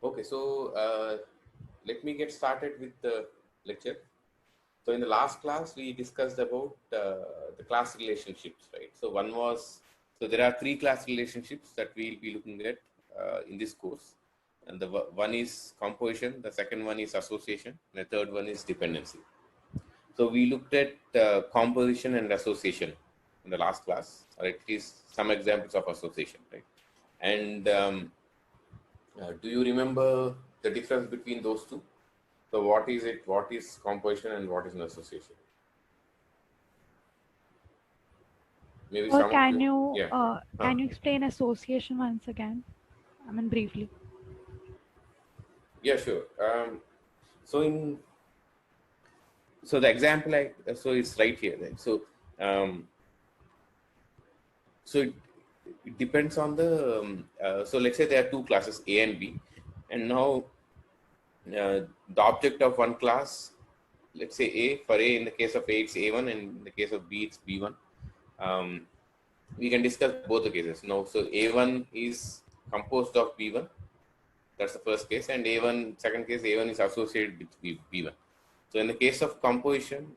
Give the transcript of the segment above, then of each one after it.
Okay, so let me get started with the lecture. So in the last class, we discussed about the class relationships, right? So one was, so there are three class relationships that we'll be looking at in this course. And the one is composition, the second one is association, and the third one is dependency. So we looked at composition and association in the last class, or at least some examples of association, right? And do you remember the difference between those two? So what is it? What is composition and what is an association? Maybe some of Can you, you yeah. Huh. explain association once again? I mean, briefly. Yeah, sure. So in so the example so it's right here. Then. Um, so it depends on the so let's say there are two classes A and B, and now the object of one class, let's say A, for A in the case of A it's A1 and in the case of B it's B1. Um, we can discuss both the cases now. So A1 is composed of B1, that's the first case, and A1, second case, A1 is associated with B1. So in the case of composition,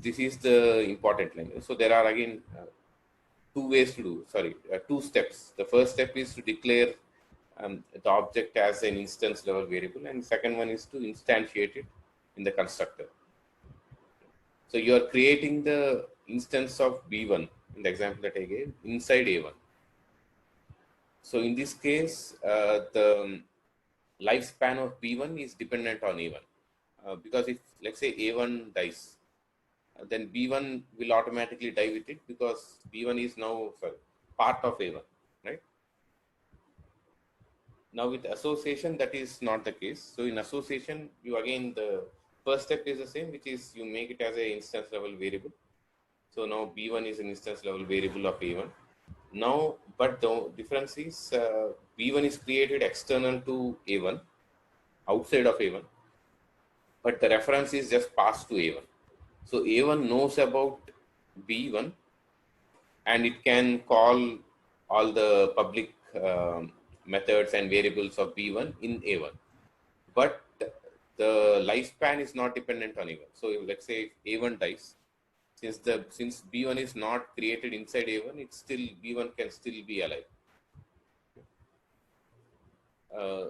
this is the important line. So there are again two ways to do, sorry, two steps. The first step is to declare the object as an instance level variable, and second one is to instantiate it in the constructor. So you are creating the instance of B1 in the example that I gave inside A1. So in this case, the lifespan of B1 is dependent on A1. Because if, let's say, A1 dies, then B1 will automatically die with it because B1 is now, sorry, part of A1, right? Now with association, that is not the case. So in association, you again, the first step is the same, which is you make it as an instance level variable. So now B1 is an instance level variable of A1. Now, but the difference is B1 is created external to A1, outside of A1, but the reference is just passed to A1. So A1 knows about B1 and it can call all the public methods and variables of B1 in A1. But the lifespan is not dependent on A1. So let's say if A1 dies, since B1 is not created inside A1, it's still B1 can still be alive. Uh,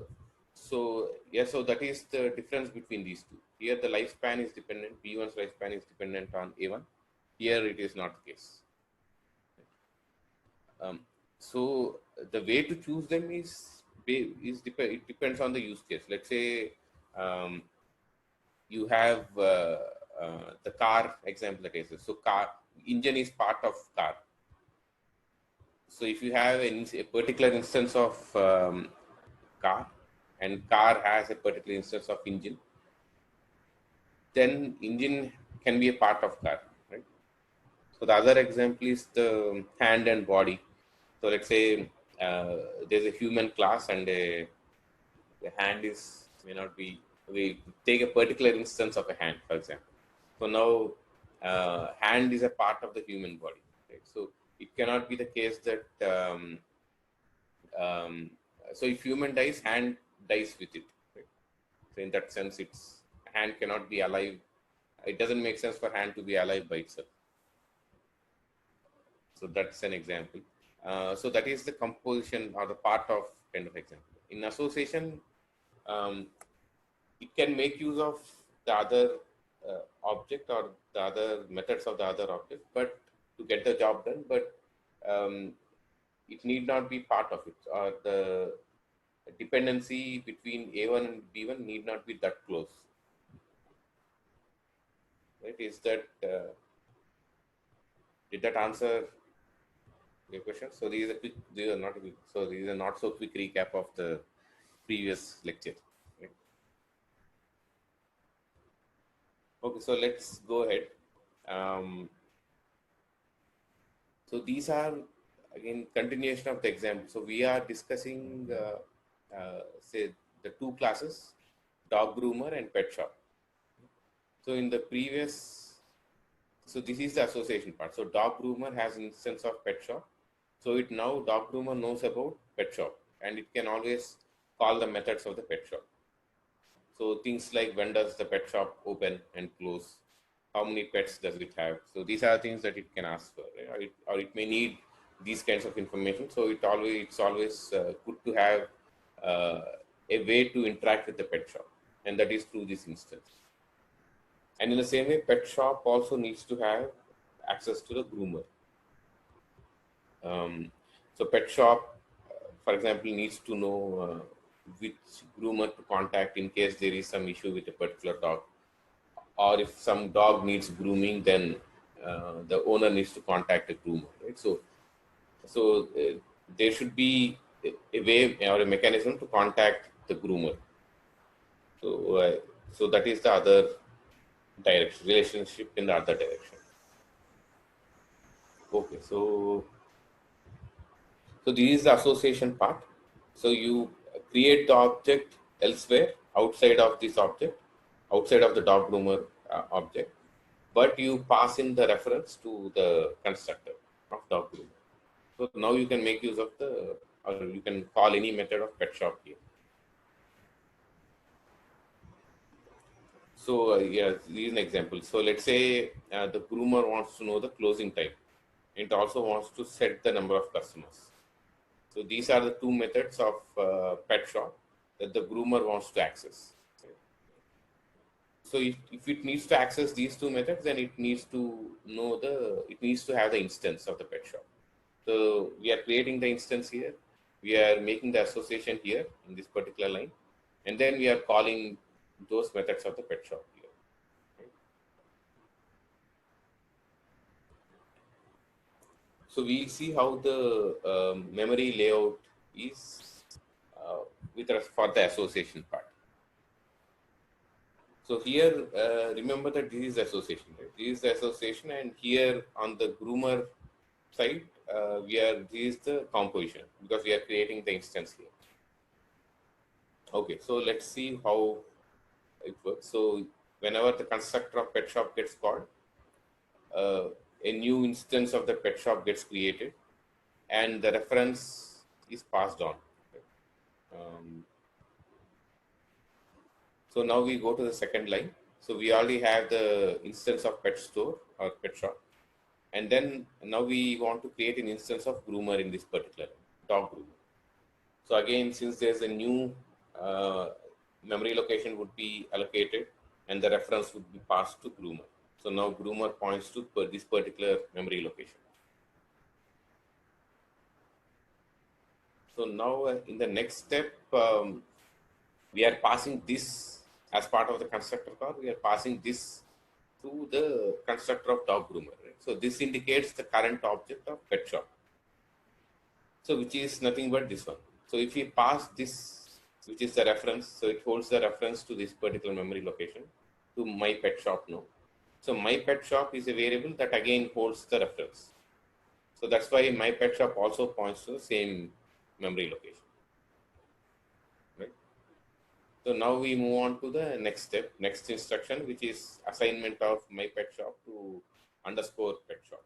so that is the difference between these two. Here the lifespan is dependent. B1's lifespan is dependent on A1. Here it is not the case. Um, so the way to choose them it depends on the use case. Let's say um, you have the car example that I said. So car engine is part of car. So if you have a particular instance of car and car has a particular instance of engine, then engine can be a part of car, right? So the other example is the hand and body. So let's say there's a human class and the hand is may not be, we take a particular instance of a hand, for example. So now hand is a part of the human body, right? So it cannot be the case that um, so if human dies, hand dies with it, right? So in that sense, its hand cannot be alive. It doesn't make sense for hand to be alive by itself. So that's an example. So that is the composition or the part of kind of example. In association, um, it can make use of the other object or the other methods of the other object, but to get the job done. But um, it need not be part of it, or the dependency between A1 and B1 need not be that close. Right? Is that did that answer your question? So these are not a quick, so these are not so quick recap of the previous lecture. Right? Okay, so let's go ahead. Um, so these are again continuation of the example. So we are discussing say the two classes, dog groomer and pet shop. So in the previous, so this is the association part. So dog groomer has instance of pet shop. So it now dog groomer knows about pet shop and it can always call the methods of the pet shop. So things like when does the pet shop open and close? How many pets does it have? So these are things that it can ask for, right? Or it may need these kinds of information. So it's always good to have uh, a way to interact with the pet shop, and that is through this instance. And in the same way, pet shop also needs to have access to the groomer. Um, so pet shop, for example, needs to know which groomer to contact in case there is some issue with a particular dog, or if some dog needs grooming, then the owner needs to contact a groomer, right? So there should be a way or a mechanism to contact the groomer. So so that is the other direction, relationship in the other direction. Okay, so this is the association part. So you create the object elsewhere outside of this object, outside of the dog groomer object, but you pass in the reference to the constructor of dog groomer. So now you can make use of or you can call any method of pet shop here. So yeah, this is an example. So let's say the groomer wants to know the closing time. It also wants to set the number of customers. So these are the two methods of pet shop that the groomer wants to access. So if it needs to access these two methods, then it needs to it needs to have the instance of the pet shop. So we are creating the instance here. We are making the association here in this particular line. And then we are calling those methods of the pet shop here. So we'll see how the memory layout is for the association part. So here, remember that this is association, right? This is the association, and here on the groomer side, this is the composition because we are creating the instance here. Okay, so let's see how it works. So whenever the constructor of pet shop gets called, a new instance of the pet shop gets created, and the reference is passed on. So now we go to the second line. So we already have the instance of pet store or pet shop. And then now we want to create an instance of groomer in this particular dog groomer. So again, since there's a new memory location would be allocated and the reference would be passed to groomer. So now groomer points to this particular memory location. So now in the next step, we are passing this as part of the constructor call. We are passing this to the constructor of dog groomer. Right? So this indicates the current object of pet shop. So which is nothing but this one. So if we pass this, which is the reference, so it holds the reference to this particular memory location to my pet shop now. So my pet shop is a variable that again holds the reference. So that's why my pet shop also points to the same memory location. Right? So now we move on to the next step, next instruction, which is assignment of my pet shop to underscore pet shop.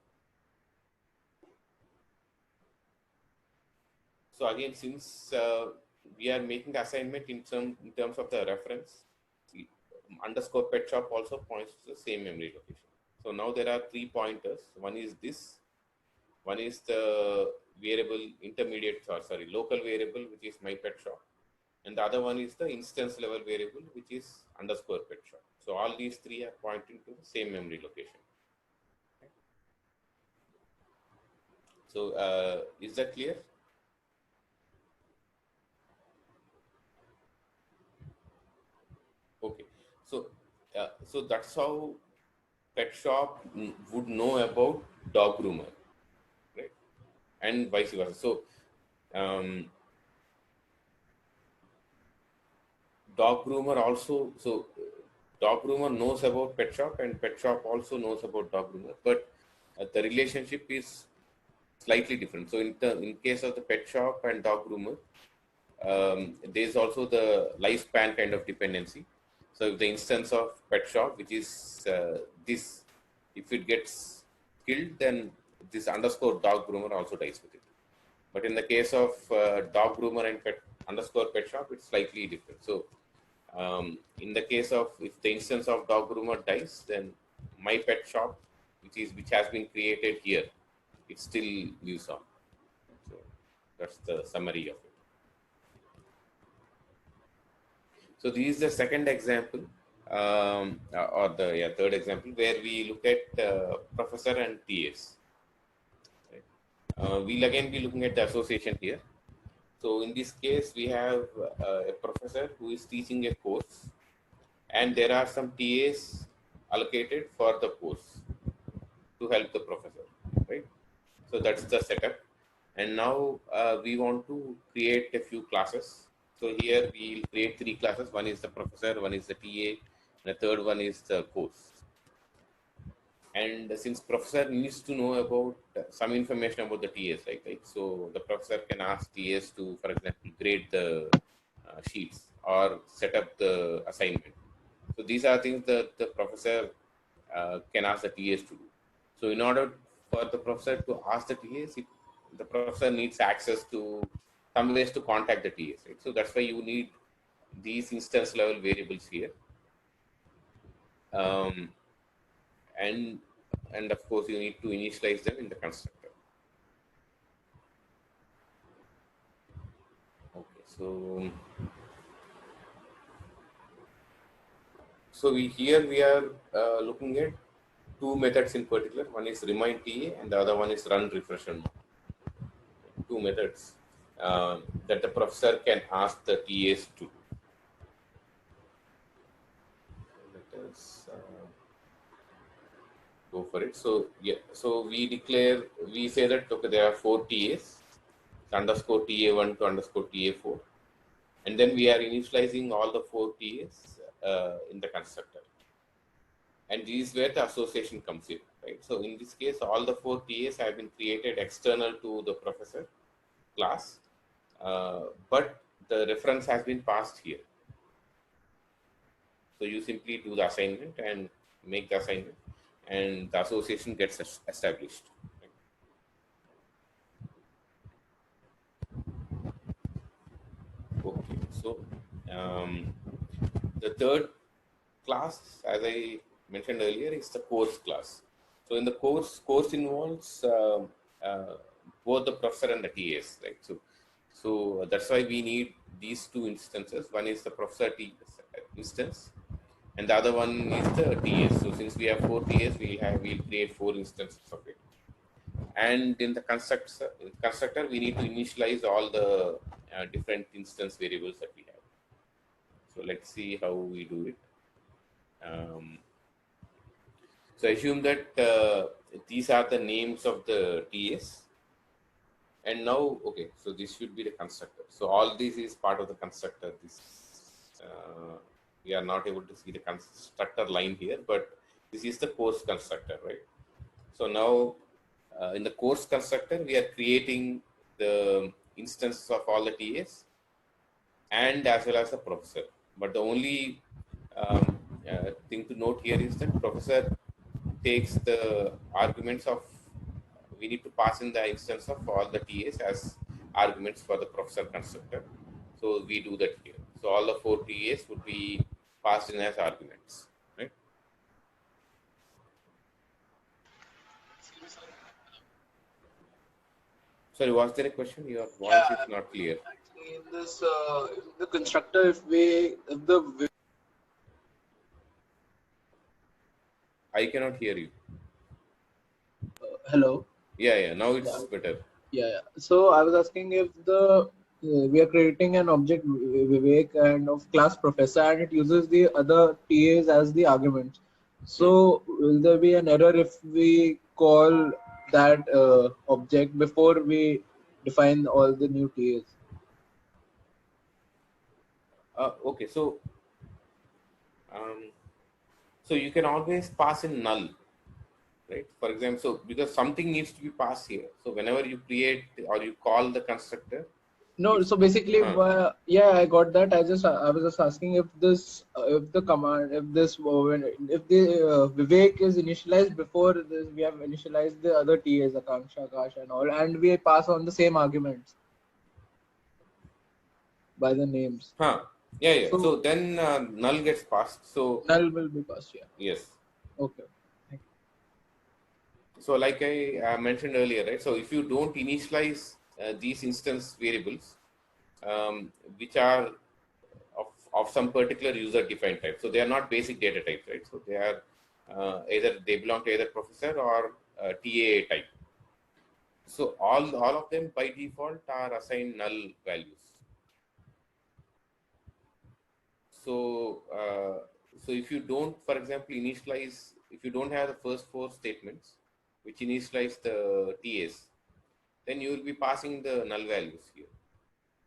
So again, since we are making the assignment in terms of the reference, underscore pet shop also points to the same memory location. So now there are 3 pointers. One is this, one is the variable local variable, which is my pet shop. And the other one is the instance level variable, which is underscore pet shop. So all these three are pointing to the same memory location. So is that clear? Okay. So that's how pet shop would know about dog groomer, right? And vice versa. So dog groomer also, dog groomer knows about pet shop and pet shop also knows about dog groomer, but the relationship is slightly different. So in case of the pet shop and dog groomer, there's also the lifespan kind of dependency. So if the instance of pet shop, which is this, if it gets killed, then this underscore dog groomer also dies with it. But in the case of dog groomer and pet underscore pet shop, it's slightly different. So in the case of if the instance of dog groomer dies, then my pet shop, which has been created here, it still lives on. So that's the summary of it. So this is the second example, or the third example, where we look at professor and TAs. Right? We'll again be looking at the association here. So in this case, we have a professor who is teaching a course, and there are some TAs allocated for the course to help the professor, right? So that's the setup. And now we want to create a few classes. So here we'll create 3 classes. One is the professor, one is the TA, and the third one is the course. And since professor needs to know about some information about the TAs, right? So the professor can ask TAs to, for example, grade the sheets or set up the assignment. So these are things that the professor can ask the TAs to do. So in order for the professor to ask the TAs, the professor needs access to some ways to contact the TAs. Right? So that's why you need these instance level variables here. Um, and of course you need to initialize them in the constructor. Okay, so we are looking at 2 methods in particular. One is remind TA and the other one is run refresh and 2 methods that the professor can ask the TAs to. Let us go for it. So yeah, so we say that okay, there are 4 TAs, underscore TA1 to underscore TA4, and then we are initializing all the 4 TAs in the constructor. And this is where the association comes in, right? So in this case, all the 4 TAs have been created external to the professor class, but the reference has been passed here. So you simply do the assignment and make the assignment, and the association gets established. Okay, so the third class, as I mentioned earlier, is the course class. So in the course involves both the professor and the TAs, right? So that's why we need these 2 instances. One is the professor instance, and the other one is the TAs. So since we have 4 TAs, we'll create 4 instances of it. And in the constructor, we need to initialize all the different instance variables that we have. So let's see how we do it. So assume that these are the names of the TAs. And now, okay, so this should be the constructor. So all this is part of the constructor. We are not able to see the constructor line here, but this is the course constructor, right? So now in the course constructor, we are creating the instances of all the TAs and as well as the professor. But the only thing to note here is that professor takes the arguments of, we need to pass in the instance of all the TAs as arguments for the professor constructor. So we do that here. So all the 4 TAs would be passed in as arguments, right? Sorry, was there a question? Your voice is not clear. Actually, in this the constructor, if the I cannot hear you. hello. Yeah. Now it's better. Yeah. So I was asking if we are creating an object Vivek and of class professor, and it uses the other TAs as the arguments. So will there be an error if we call that object before we define all the new TAs? Okay, so you can always pass in null, right? For example, so because something needs to be passed here, so whenever you create or you call the constructor, No, so basically, yeah, I got that. I was just asking if this, if the command, if this, if the Vivek is initialized before this, we have initialized the other TAs, Akanksha, Akash, and all, and we pass on the same arguments by the names. Yeah. So So then null gets passed. So null will be passed. Yeah. yes. Okay. Thank So like I mentioned earlier, right? So if you don't initialize these instance variables, which are of some particular user defined type, so they are not basic data types, right? So they are either they belong to either professor or TA type. So all of them by default are assigned null values. So if you don't, for example, initialize, if you don't have the first four statements which initialize the TAs, then you will be passing the null values here.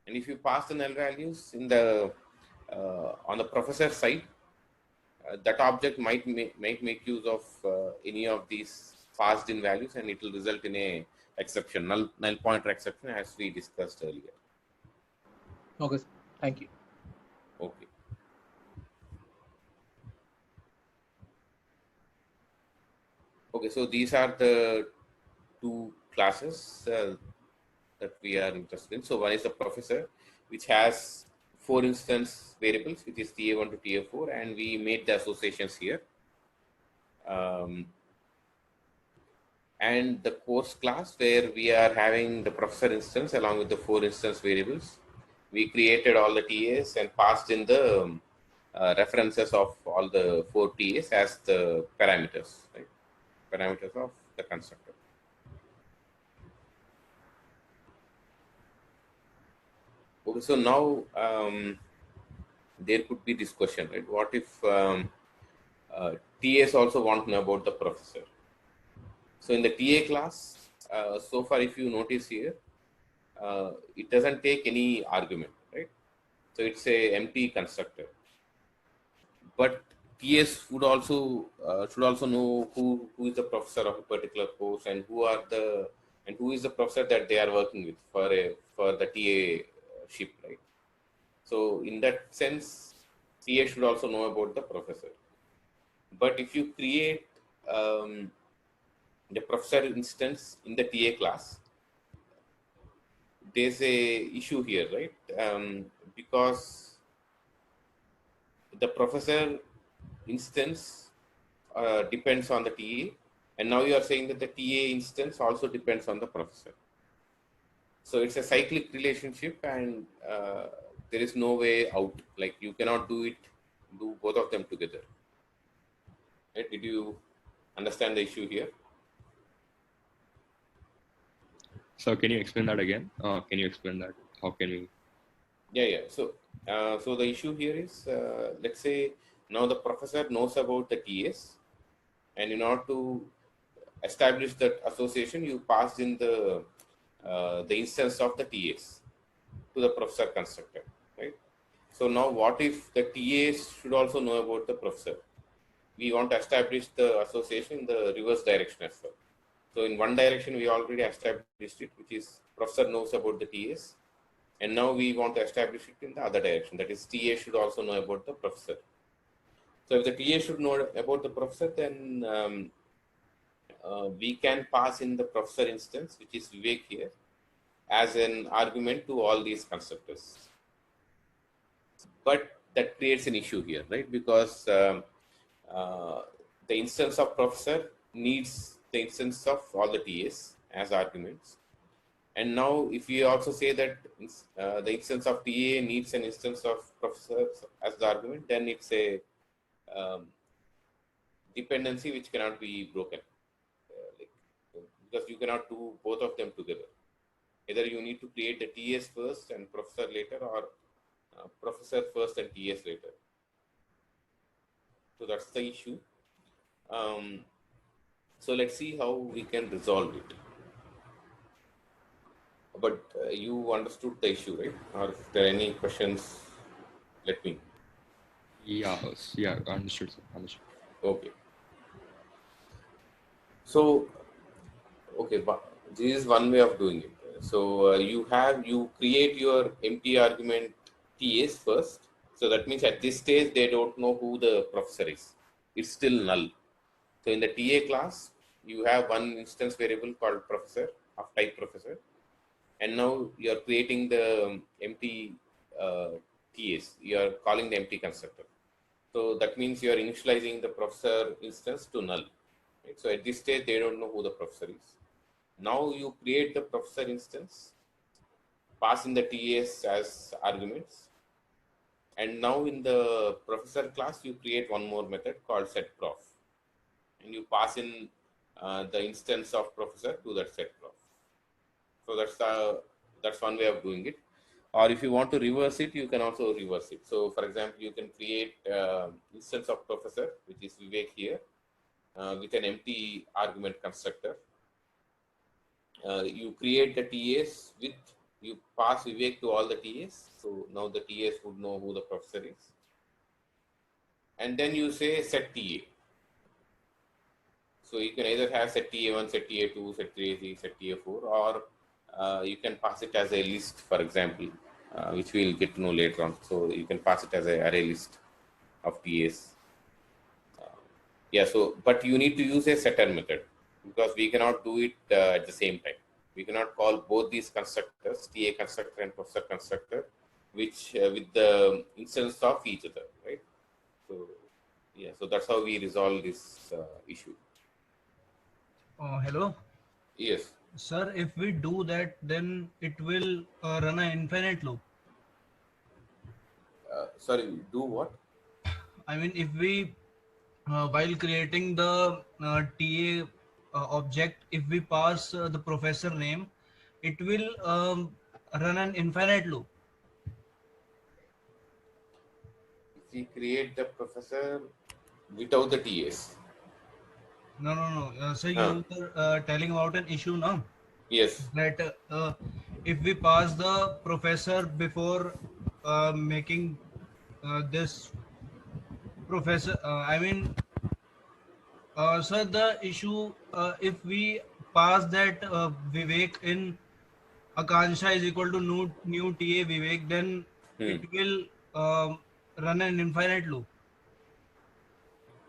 And if you pass the null values in the on the professor side, that object might make use of any of these passed in values, and it will result in a exception, null pointer exception, as we discussed earlier. you. Okay. Thank you. Okay. Okay, so these are the two classes that we are interested in. So one is the professor, which has 4 instance variables, which is TA1 to TA4, and we made the associations here. And the course class, where we are having the professor instance along with the 4 instance variables. We created all the TAs and passed in the references of all the 4 TAs as the parameters, right? Parameters of the constructor. Okay, so now there could be this question, right? What if TAs also want to know about the professor? So in the TA class, so far if you notice here, it doesn't take any argument, right? So it's a empty constructor. But TAs would also should also know who is the professor of a particular course, and who is the professor that they are working with for the TA ship, right? So in that sense, TA should also know about the professor. But if you create the professor instance in the TA class, there's a issue here, right? Because the professor instance depends on the TA, and now you are saying that the TA instance also depends on the professor. So it's a cyclic relationship, and there is no way out. Like you cannot do both of them together. Right? Did you understand the issue here? So can you explain that again? Can you explain that? How can we? Yeah. So the issue here is, let's say now the professor knows about the TAs, and in order to establish that association, you passed in the instance of the TAs to the professor constructor, right? So now what if the TAs should also know about the professor? We want to establish the association in the reverse direction as well. So in one direction, we already established it, which is professor knows about the TAs. And now we want to establish it in the other direction. That is, TA should also know about the professor. So if the TA should know about the professor, then we can pass in the professor instance, which is Vivek here, as an argument to all these constructors. But that creates an issue here, right? Because the instance of professor needs the instance of all the TAs as arguments. And now if we also say that the instance of TA needs an instance of professor as the argument, then it's a dependency which cannot be broken. Because you cannot do both of them together. Either you need to create the TAs first and professor later, or professor first and TAs later. So that's the issue. So let's see how we can resolve it. But you understood the issue, right? Or if there are any questions, let me. Yeah, understood, sir. Understood. Okay. So, okay, but this is one way of doing it. So you create your empty argument TAs first. So that means at this stage they don't know who the professor is. It's still null. So in the TA class, you have one instance variable called professor of type professor, and now you are creating the empty TAs. You are calling the empty constructor. So that means you are initializing the professor instance to null. Right? So at this stage, they don't know who the professor is. Now you create the professor instance, pass in the TAs as arguments, and now in the professor class, you create one more method called setProf, and you pass in the instance of professor to that setProf. So that's one way of doing it. Or if you want to reverse it, you can also reverse it. So for example, you can create instance of professor, which is Vivek here, with an empty argument constructor. You create the TAs with, you pass Vivek to all the TAs. So now the TAs would know who the professor is. And then you say set TA. So you can either have set TA1, set TA2, set TA3, set TA4, or you can pass it as a list, for example, which we'll get to know later on. So you can pass it as an array list of TAs. Yeah, so, but you need to use a setter method because we cannot do it at the same time. We cannot call both these constructors, TA constructor and professor constructor, which with the instance of each other, right? So, yeah, so that's how we resolve this issue. Hello, Yes. sir. If we do that, then it will run an infinite loop. Sorry, do what? I mean, if we, while creating the TA object, if we pass the professor name, it will run an infinite loop. If we create the professor without the TAs. No, no, no. So Huh. you were telling about an issue now Yes. that if we pass the professor before making this professor, I mean, sir, the issue if we pass that Vivek in Akansha is equal to new TA Vivek, then Hmm. it will run an infinite loop.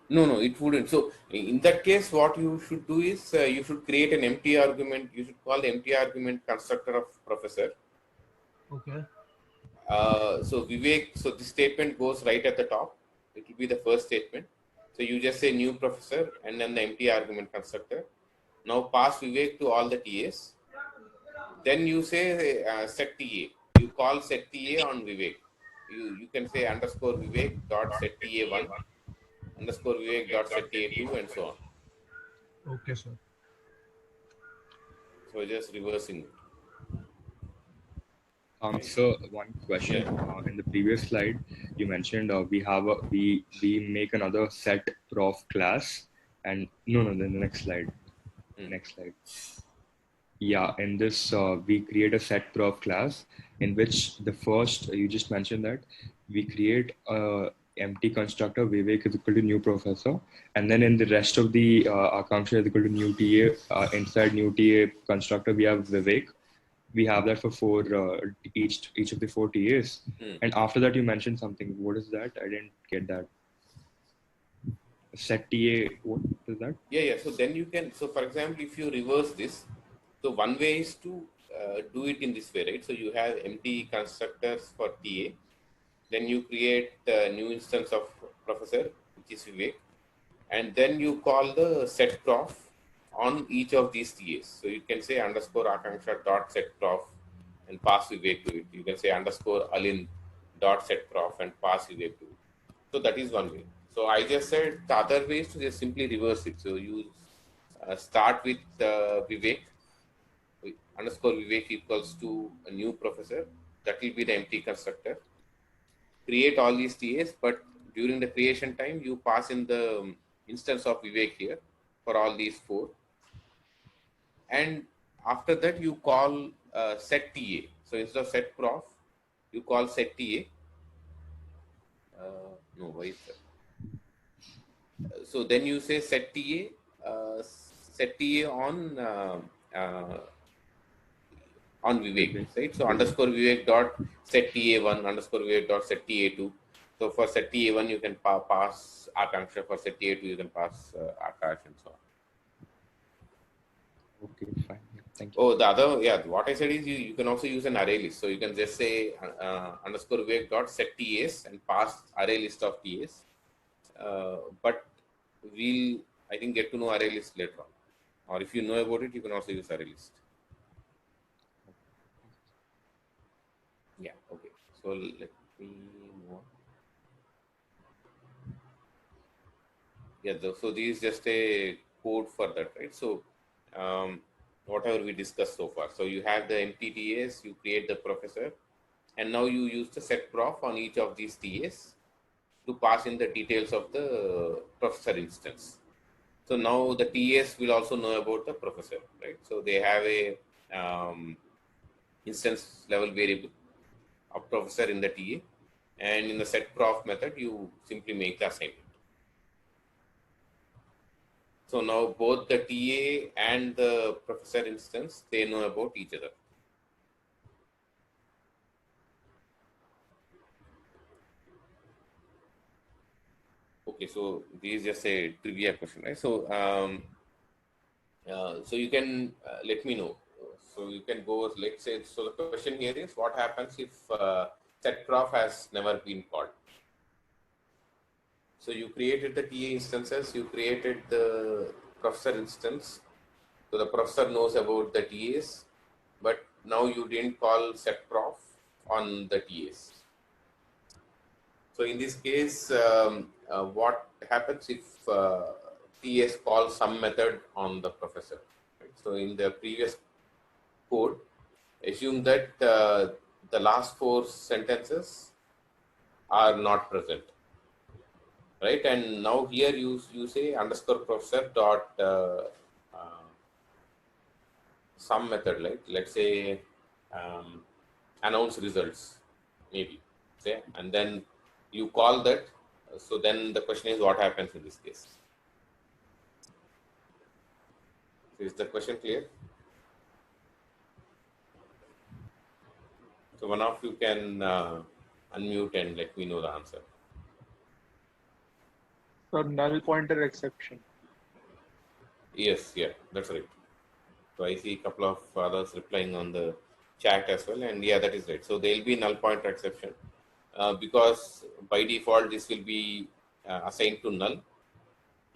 No, no, it wouldn't. So in that case, what you should do is you should create an empty argument. You should call the empty argument constructor of professor. Okay. So Vivek, so this statement goes right at the top. It will be the first statement. So you just say new professor and then the empty argument constructor. Now pass Vivek to all the TAs. Then you say set TA. You call set TA on Vivek. You can say underscore Vivek dot set TA1, underscore Vivek dot set TA2, and so on. Okay, sir. So just reversing it. So one question. Yeah. In the previous slide, you mentioned we make another set prof class, and no, then the next slide. Next slide. Yeah, in this we create a set prof class in which the first you just mentioned that we create a empty constructor Vivek is equal to new professor, and then in the rest of the Akanksha is equal to new TA. Inside new TA constructor we have Vivek. We have that for four each of the four TAs, and after that you mentioned something. What is that? I didn't get that. Set TA. What is that? Yeah. So then you can. So for example, if you reverse this, so one way is to do it in this way, right? So you have empty constructors for TA. Then you create a new instance of professor, which is Vivek, and then you call the set prof on each of these TAs. So you can say underscore Akanksha dot set prof and pass Vivek to it. You can say underscore Alin dot set prof and pass Vivek to it. So that is one way. So I just said the other way is to just simply reverse it. So you start with Vivek, underscore Vivek equals to a new professor. That will be the empty constructor. Create all these TAs, but during the creation time, you pass in the instance of Vivek here for all these four. And after that, you call set TA. So instead of set prof, you call set TA. No, why is that? So then you say set TA on on Vivek, Okay. right? So underscore Vivek dot set TA1 underscore Vivek dot set TA2. So for set TA1 you can pass Akanksha, for set TA2 you can pass Akash and so on. Okay, fine. Yeah, thank you. Oh, the other, yeah, what I said is you can also use an array list. So you can just say underscore Vivek dot set TAs and pass array list of TAs. But we'll, I think, get to know array list later on. Or if you know about it, you can also use array list. Yeah, okay. So let me move on. Yeah, so this is just a code for that, right? So whatever we discussed so far. So you have the empty TAs, you create the professor, and now you use the set prof on each of these TAs to pass in the details of the professor instance. So now the TAs will also know about the professor, right? So they have a instance level variable of professor in the TA, and in the set prof method, you simply make the assignment. So now both the TA and the professor instance, they know about each other. Okay, so this is just a trivia question, right? So so you can let me know. So you can go, let's say, so the question here is what happens if set prof has never been called? So you created the TA instances, you created the professor instance. So the professor knows about the TAs, but now you didn't call set prof on the TAs. So in this case, what happens if TAs call some method on the professor? Right? So in the previous code, assume that the last four sentences are not present, right? And now here you say underscore professor dot some method, like let's say announce results, maybe say, and then you call that. So then the question is what happens in this case? Is the question clear? So one of you can unmute and let me know the answer. So null pointer exception. Yes, yeah, that's right. So I see a couple of others replying on the chat as well, and yeah, that is right. So there will be null pointer exception because by default this will be assigned to null,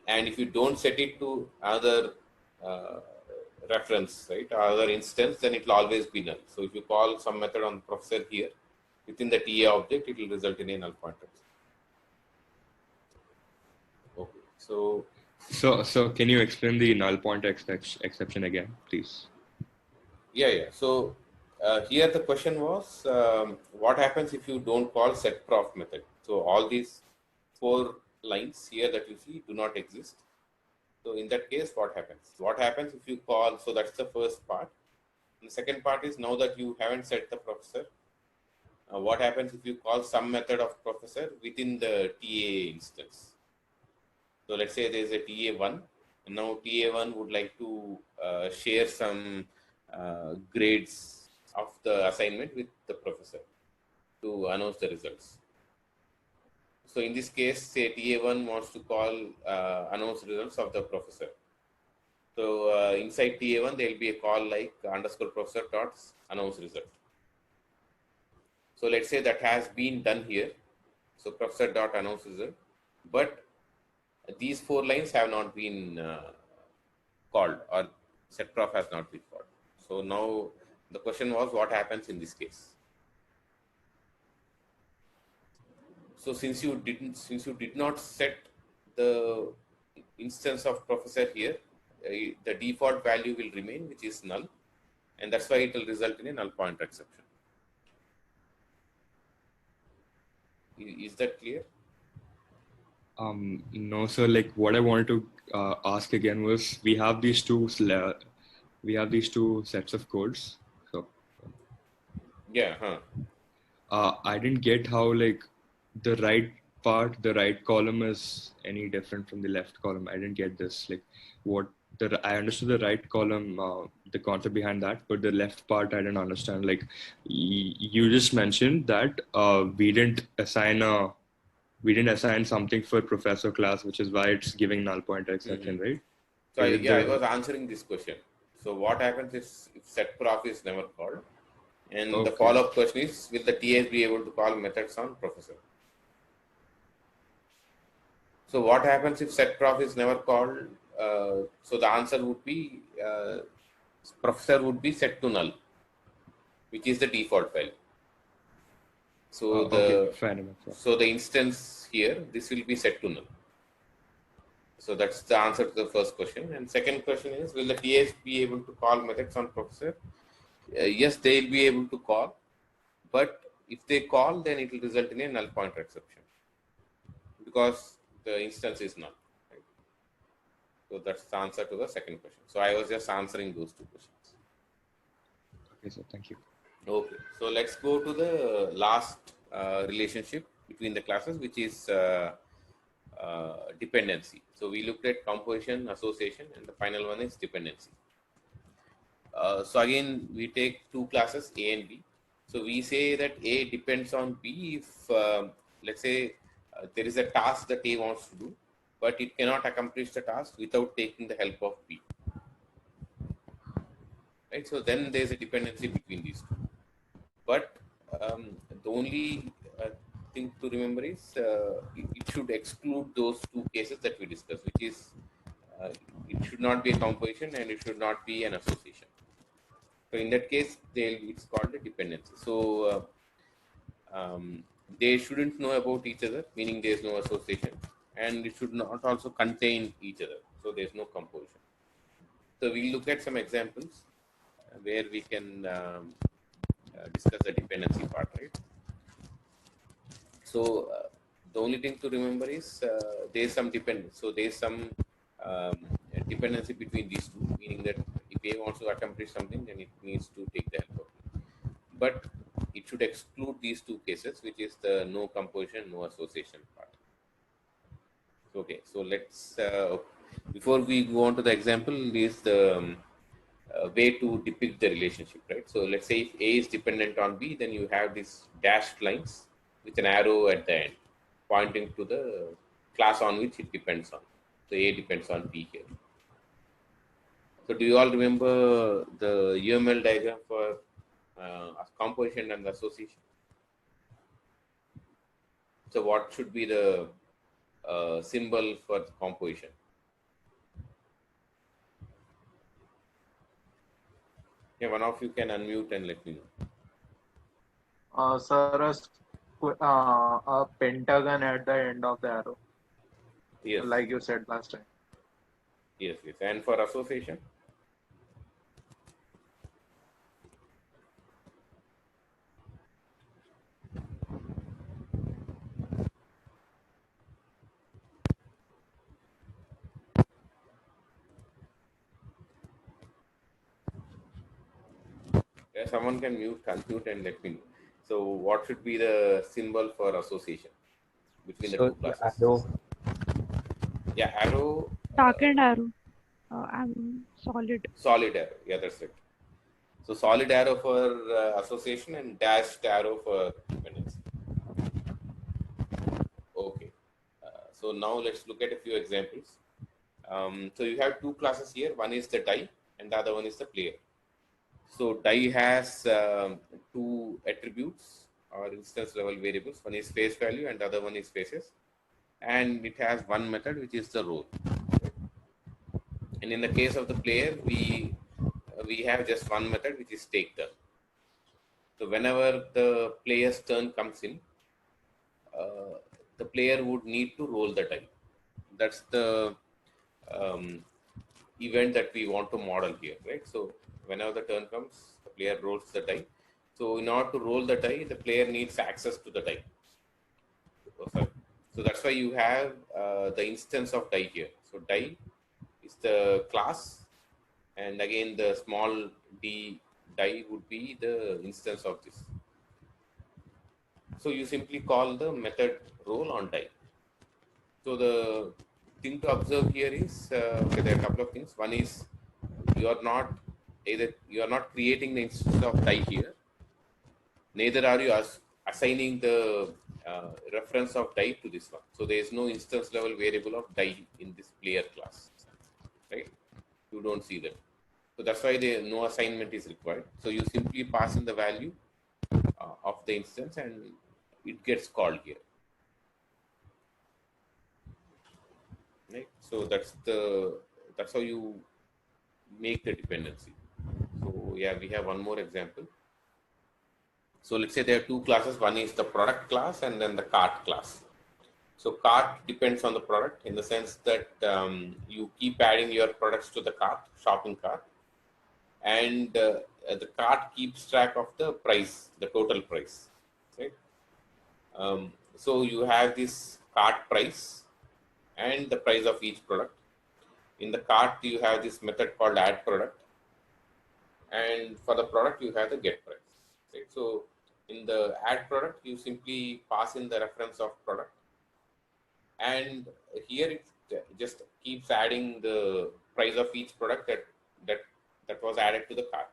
and if you don't set it to another uh, reference, right, or other instance, then it will always be null. So if you call some method on professor here within the TA object, it will result in a null pointer. Okay, So can you explain the null pointer exception again, please? yeah. So here the question was, what happens if you don't call set prof method? So all these four lines here that you see do not exist. So in that case, what happens? What happens if you call? So that's the first part. And the second part is, now that you haven't set the professor, what happens if you call some method of professor within the TA instance? So let's say there's a TA1, and now TA1 would like to share some grades of the assignment with the professor to announce the results. So in this case, say TA1 wants to call announce results of the professor. So inside TA1, there will be a call like underscore professor dot announce result. So let's say that has been done here. So professor dot announce result, but these four lines have not been called, or set prof has not been called. So now the question was, what happens in this case? So since you did not set the instance of professor here, the default value will remain, which is null, and that's why it will result in a null pointer exception. Is that clear? No, sir. Like what I wanted to ask again was, we have these two sets of codes. So Yeah. I didn't get how like the right column is any different from the left column. I didn't get this. Like what I understood the right column, the concept behind that, but the left part I didn't understand. Like you just mentioned that we didn't assign something for professor class, which is why it's giving null pointer exception, right? So Is it I was answering this question. So what happens is if set prof is never called, and the Okay. follow-up question is, will the TAs be able to call methods on professor? So what happens if set prof is never called? So the answer would be professor would be set to null, which is the default file. So Okay, fair enough. so the instance here, this will be set to null. So that's the answer to the first question. And second question is, will the TAs be able to call methods on professor? Yes, they will be able to call, but if they call, then it will result in a null pointer exception because the instance is null. Right? So that's the answer to the second question. So I was just answering those two questions. Okay, so thank you. Okay, so let's go to the last relationship between the classes, which is dependency. So we looked at composition, association, and the final one is dependency. So again, we take two classes A and B. So we say that A depends on B if, let's say, there is a task that A wants to do, but it cannot accomplish the task without taking the help of B. Right? So then there is a dependency between these two. But the only thing to remember is it should exclude those two cases that we discussed, which is it should not be a composition and it should not be an association. So in that case, it's called a dependency. So they shouldn't know about each other, meaning there is no association, and it should not also contain each other. So there is no composition. So we'll look at some examples where we can discuss the dependency part, right? So the only thing to remember is there is some dependence. So there is some dependency between these two, meaning that if A wants to accomplish something, then it needs to take the help of B. But it should exclude these two cases, which is the no composition, no association part. Okay, so let's, before we go on to the example, is the way to depict the relationship, right? So let's say if A is dependent on B, then you have these dashed lines with an arrow at the end pointing to the class on which it depends on. So A depends on B here. So do you all remember the UML diagram for composition and association? So what should be the symbol for composition? Yeah, one of you can unmute and let me know. Sir, a pentagon at the end of the arrow, Yes. like you said last time. Yes, yes. And for association? Yeah, someone can unmute and let me know. So what should be the symbol for association between the two classes? Arrow. Yeah, arrow. Darkened arrow. I'm solid. Solid arrow. Yeah, that's it. So solid arrow for association and dashed arrow for dependency. Okay. So now let's look at a few examples. So you have two classes here. One is the die and the other one is the player. So die has two attributes or instance level variables. One is face value and the other one is faces. And it has one method, which is the role. And in the case of the player, we have just one method, which is take turn. So whenever the player's turn comes in, the player would need to roll the die. That's the event that we want to model here, right? So whenever the turn comes, the player rolls the die. So in order to roll the die, the player needs access to the die. So that's why you have the instance of die here. So die is the class, and again the small d die would be the instance of this. So you simply call the method roll on die. So the thing to observe here is okay, there are a couple of things. One is you are not creating the instance of die here. Neither are you assigning the reference of die to this one. So there is no instance level variable of die in this player class, right? You don't see that. So that's why no assignment is required. So you simply pass in the value of the instance and it gets called here. Right? So that's how you make the dependency. So yeah, we have one more example. So let's say there are two classes. One is the product class and then the cart class. So cart depends on the product in the sense that you keep adding your products to the cart, shopping cart, and the cart keeps track of the price, the total price. Right? So you have this cart price and the price of each product. In the cart, you have this method called add product, and for the product, you have the get price. Right? So in the add product, you simply pass in the reference of product, and here it just keeps adding the price of each product that was added to the cart.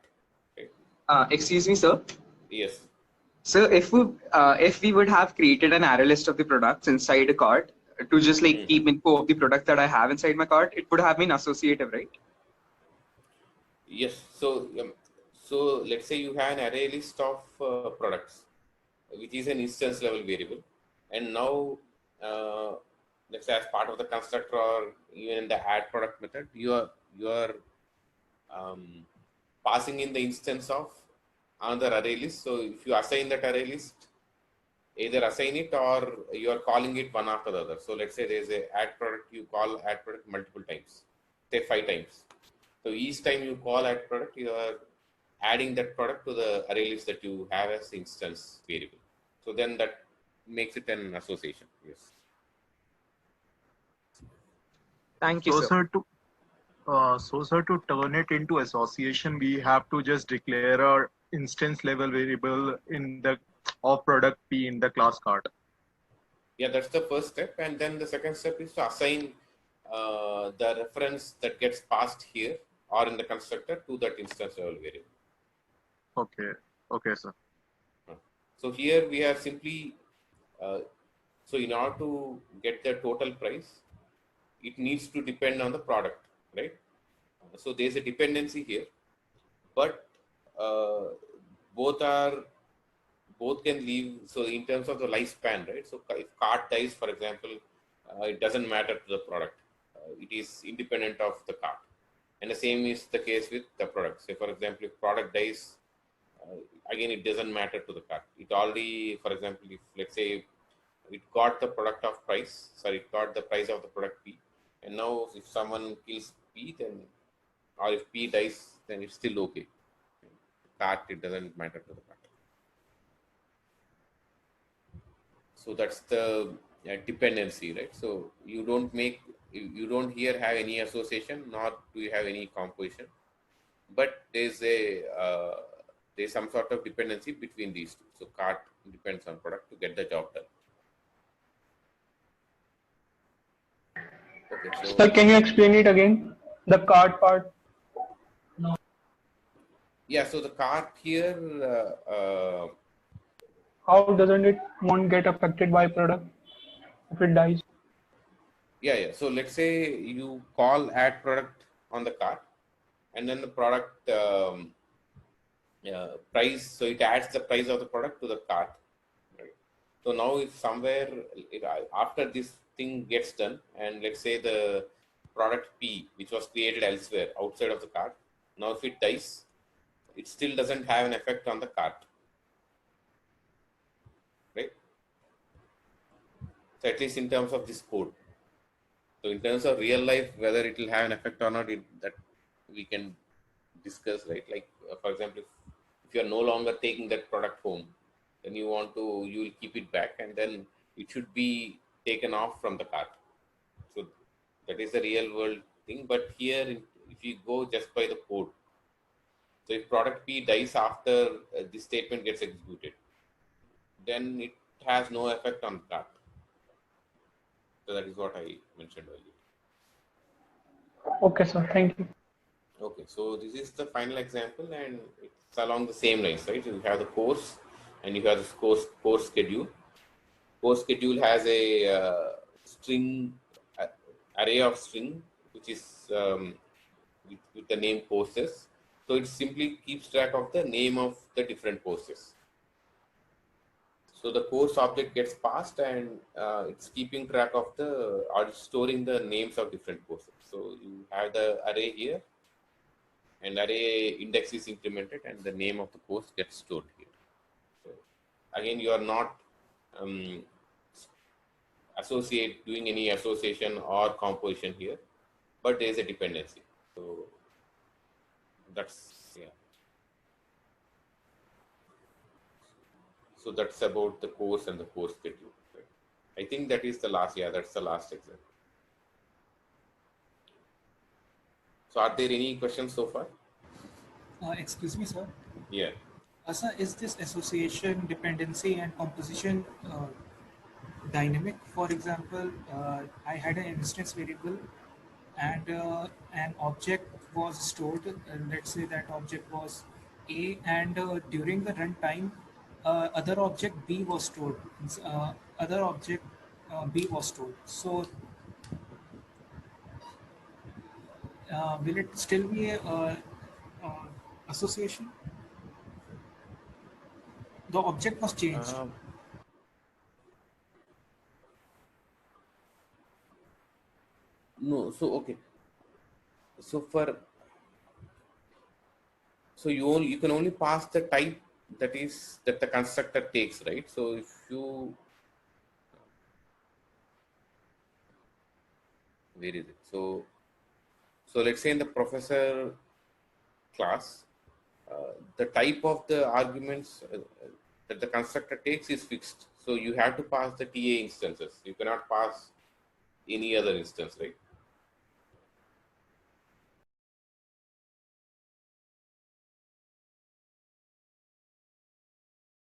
Right? Excuse me, sir. Yes. So if we would have created an array list of the products inside a cart to just like keep info of the product that I have inside my cart, it would have been associative, right? Yes. So let's say you have an array list of products, which is an instance level variable, and now let's say as part of the constructor or even in the add product method, you are passing in the instance of another array list. So if you assign that array list, either assign it or you are calling it one after the other. So let's say there is a add product, you call add product multiple times, say 5 times. So each time you call add product, you are adding that product to the array list that you have as instance variable. So then that makes it an association. Yes. Thank you, So, sir. sir, to turn it into association, we have to just declare our instance level variable in the of product P in the class card. Yeah, that's the first step. And then the second step is to assign the reference that gets passed here or in the constructor to that instance level variable. Okay. Okay, sir. So here we are simply, so in order to get the total price, it needs to depend on the product, right? So there's a dependency here, but both can leave. So in terms of the lifespan, right? So if cart dies, for example, it doesn't matter to the product. It is independent of the cart. And the same is the case with the product. Say, for example, if product dies, again, it doesn't matter to the cart. It already, for example, if let's say it got the product of price, sorry, it got the price of the product P. And now if someone kills P, then, or if P dies, then it's still okay. Cart, it doesn't matter to the cart. So that's the dependency, right? So you don't here have any association, nor do you have any composition, but there's some sort of dependency between these two. So cart depends on product to get the job done. Okay, so Sir, can you explain it again? The cart part. yeah, so the cart here, How doesn't it won't get affected by product if it dies? yeah. So let's say you call add product on the cart, and then the product price. So it adds the price of the product to the cart. Right? So now if somewhere after this thing gets done, and let's say the product P, which was created elsewhere outside of the cart, now if it dies, it still doesn't have an effect on the cart. Right? So at least in terms of this code. So in terms of real life, whether it will have an effect or not, that we can discuss, right? Like for example, if you are no longer taking that product home, then you will keep it back, and then it should be taken off from the cart. So that is the real world thing. But here, if you go just by the code, so if product P dies after this statement gets executed, then it has no effect on the cart. So that is what I mentioned earlier. Okay, sir. Thank you. Okay, so this is the final example, and it's along the same lines, right? You have the course, and you have the course schedule. Course schedule has a string array of string, which is with the name courses. So it simply keeps track of the name of the different courses. So the course object gets passed, and it's keeping track of the or storing the names of different courses. So you have the array here, and array index is implemented, and the name of the course gets stored here. So again, you are not um, doing any association or composition here, but there is a dependency. So that's yeah. So that's about the course and the course schedule. Right? I think that is the last. Yeah, that's the last example. So are there any questions so far? Excuse me, sir. Yeah. Sir, is this association, dependency, and composition dynamic? For example, I had an instance variable and an object was stored. Let's say that object was A, and during the runtime, other object B was stored. Other object B was stored. So, will it still be a association? The object was changed. No. So okay. So you can only pass the type that the constructor takes, right? So if you where is it? So let's say in the professor class, the type of the arguments that the constructor takes is fixed. So you have to pass the TA instances. You cannot pass any other instance, right?